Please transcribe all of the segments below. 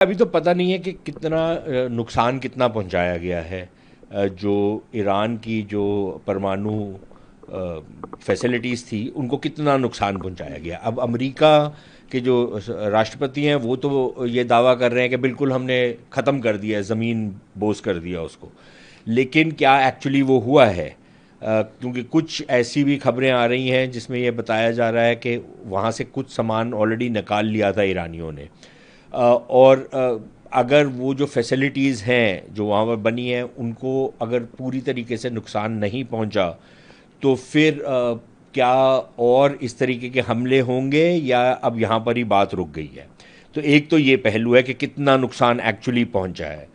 अभी तो पता नहीं है कि कितना नुकसान कितना पहुंचाया गया है। जो ईरान की जो परमाणु फैसिलिटीज़ थी उनको कितना नुकसान पहुंचाया गया। अब अमेरिका के जो राष्ट्रपति हैं वो तो ये दावा कर रहे हैं कि बिल्कुल हमने ख़त्म कर दिया, ज़मीन बोझ कर दिया उसको। लेकिन क्या एक्चुअली वो हुआ है? क्योंकि कुछ ऐसी भी खबरें आ रही हैं जिसमें ये बताया जा रहा है कि वहाँ से कुछ सामान ऑलरेडी निकाल लिया था ईरानियों ने। और अगर वो जो फैसिलिटीज़ हैं जो वहाँ पर बनी हैं उनको अगर पूरी तरीके से नुकसान नहीं पहुँचा तो फिर क्या और इस तरीके के हमले होंगे या अब यहाँ पर ही बात रुक गई है? तो एक तो ये पहलू है कि कितना नुकसान एक्चुअली पहुँचा है,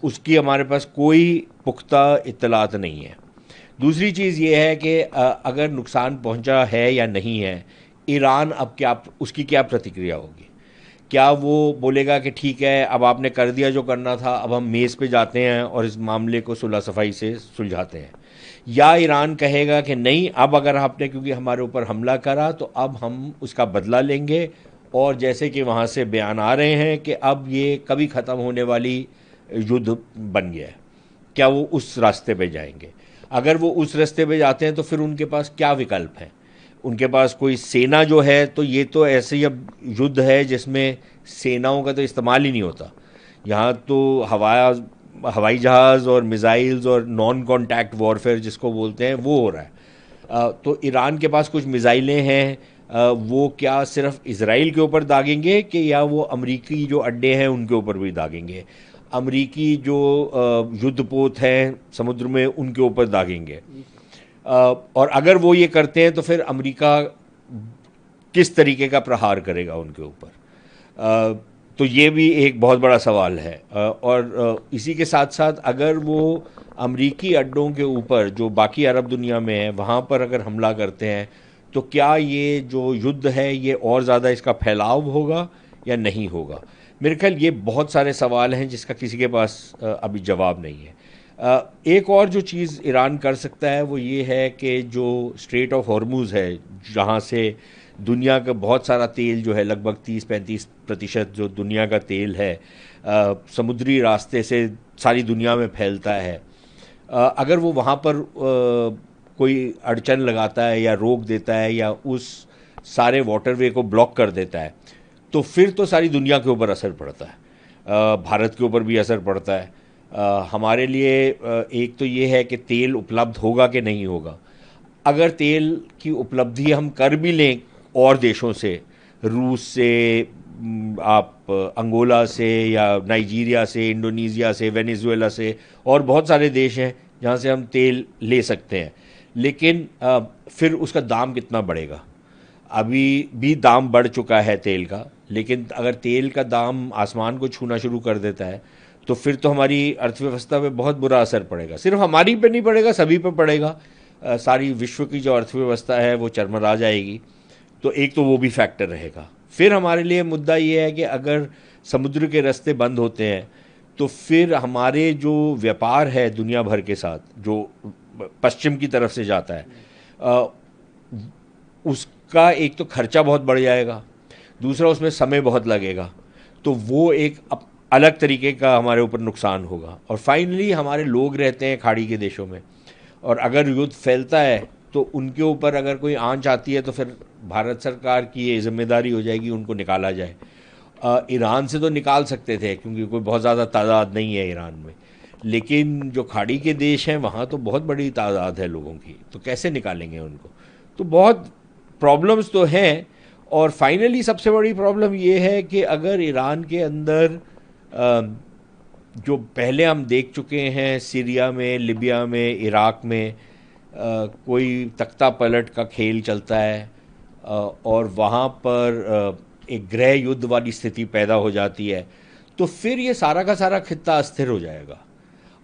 उसकी हमारे पास कोई पुख्ता इत्तलात नहीं है। दूसरी चीज़ ये है कि अगर नुकसान पहुँचा है या नहीं है, ईरान अब क्या उसकी क्या प्रतिक्रिया होगी? क्या वो बोलेगा कि ठीक है अब आपने कर दिया जो करना था, अब हम मेज़ पे जाते हैं और इस मामले को सुलह सफाई से सुलझाते हैं? या ईरान कहेगा कि नहीं, अब अगर आपने क्योंकि हमारे ऊपर हमला करा तो अब हम उसका बदला लेंगे, और जैसे कि वहाँ से बयान आ रहे हैं कि अब ये कभी ख़त्म होने वाली युद्ध बन गया है। क्या वो उस रास्ते पे जाएंगे? अगर वो उस रास्ते पे जाते हैं तो फिर उनके पास क्या विकल्प है? उनके पास कोई सेना जो है, तो ये तो ऐसे ही अब युद्ध है जिसमें सेनाओं का तो इस्तेमाल ही नहीं होता। यहाँ तो हवाई जहाज़ और मिसाइल्स और नॉन कॉन्टैक्ट वॉरफेयर जिसको बोलते हैं वो हो रहा है। तो ईरान के पास कुछ मिसाइलें हैं, वो क्या सिर्फ इसराइल के ऊपर दागेंगे कि या वो अमरीकी जो अड्डे हैं उनके ऊपर भी दागेंगे? अमरीकी जो युद्धपोत हैं समुद्र में उनके ऊपर दागेंगे? और अगर वो ये करते हैं तो फिर अमेरिका किस तरीके का प्रहार करेगा उनके ऊपर? तो ये भी एक बहुत बड़ा सवाल है। और इसी के साथ साथ अगर वो अमरीकी अड्डों के ऊपर जो बाकी अरब दुनिया में है वहाँ पर अगर हमला करते हैं तो क्या ये जो युद्ध है ये और ज़्यादा इसका फैलाव होगा या नहीं होगा? मेरे ख्याल ये बहुत सारे सवाल हैं जिसका किसी के पास अभी जवाब नहीं है। एक और जो चीज़ ईरान कर सकता है वो ये है कि जो स्ट्रेट ऑफ हॉर्मूज़ है, जहाँ से दुनिया का बहुत सारा तेल जो है, लगभग 30-35% जो दुनिया का तेल है समुद्री रास्ते से सारी दुनिया में फैलता है। अगर वो वहाँ पर कोई अड़चन लगाता है या रोक देता है या उस सारे वाटरवे को ब्लॉक कर देता है तो फिर तो सारी दुनिया के ऊपर असर पड़ता है। भारत के ऊपर भी असर पड़ता है। हमारे लिए एक तो ये है कि तेल उपलब्ध होगा कि नहीं होगा। अगर तेल की उपलब्धि हम कर भी लें और देशों से, रूस से, आप अंगोला से या नाइजीरिया से, इंडोनेशिया से, वेनेजुएला से, और बहुत सारे देश हैं जहाँ से हम तेल ले सकते हैं, लेकिन फिर उसका दाम कितना बढ़ेगा? अभी भी दाम बढ़ चुका है तेल का, लेकिन अगर तेल का दाम आसमान को छूना शुरू कर देता है तो फिर तो हमारी अर्थव्यवस्था पे बहुत बुरा असर पड़ेगा। सिर्फ हमारी पे नहीं पड़ेगा, सभी पे पड़ेगा। सारी विश्व की जो अर्थव्यवस्था है वो चरमरा जाएगी। तो एक तो वो भी फैक्टर रहेगा। फिर हमारे लिए मुद्दा ये है कि अगर समुद्र के रास्ते बंद होते हैं तो फिर हमारे जो व्यापार है दुनिया भर के साथ जो पश्चिम की तरफ से जाता है, उसका एक तो खर्चा बहुत बढ़ जाएगा, दूसरा उसमें समय बहुत लगेगा, तो वो एक अलग तरीके का हमारे ऊपर नुकसान होगा। और फाइनली हमारे लोग रहते हैं खाड़ी के देशों में, और अगर युद्ध फैलता है तो उनके ऊपर अगर कोई आंच आती है तो फिर भारत सरकार की ये जिम्मेदारी हो जाएगी उनको निकाला जाए। ईरान से तो निकाल सकते थे क्योंकि कोई बहुत ज़्यादा तादाद नहीं है ईरान में, लेकिन जो खाड़ी के देश हैं वहाँ तो बहुत बड़ी तादाद है लोगों की, तो कैसे निकालेंगे उनको? तो बहुत प्रॉब्लम्स तो हैं। और फाइनली सबसे बड़ी प्रॉब्लम ये है कि अगर ईरान के अंदर जो पहले हम देख चुके हैं सीरिया में, लिबिया में, इराक में, कोई तख्ता पलट का खेल चलता है और वहाँ पर एक गृह युद्ध वाली स्थिति पैदा हो जाती है, तो फिर ये सारा का सारा खित्ता अस्थिर हो जाएगा।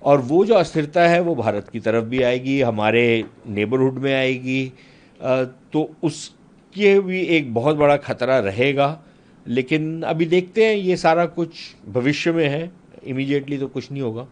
और वो जो अस्थिरता है वो भारत की तरफ भी आएगी, हमारे नेबरहुड में आएगी। तो उसके भी एक बहुत बड़ा खतरा रहेगा। लेकिन अभी देखते हैं, ये सारा कुछ भविष्य में है, इमीडिएटली तो कुछ नहीं होगा।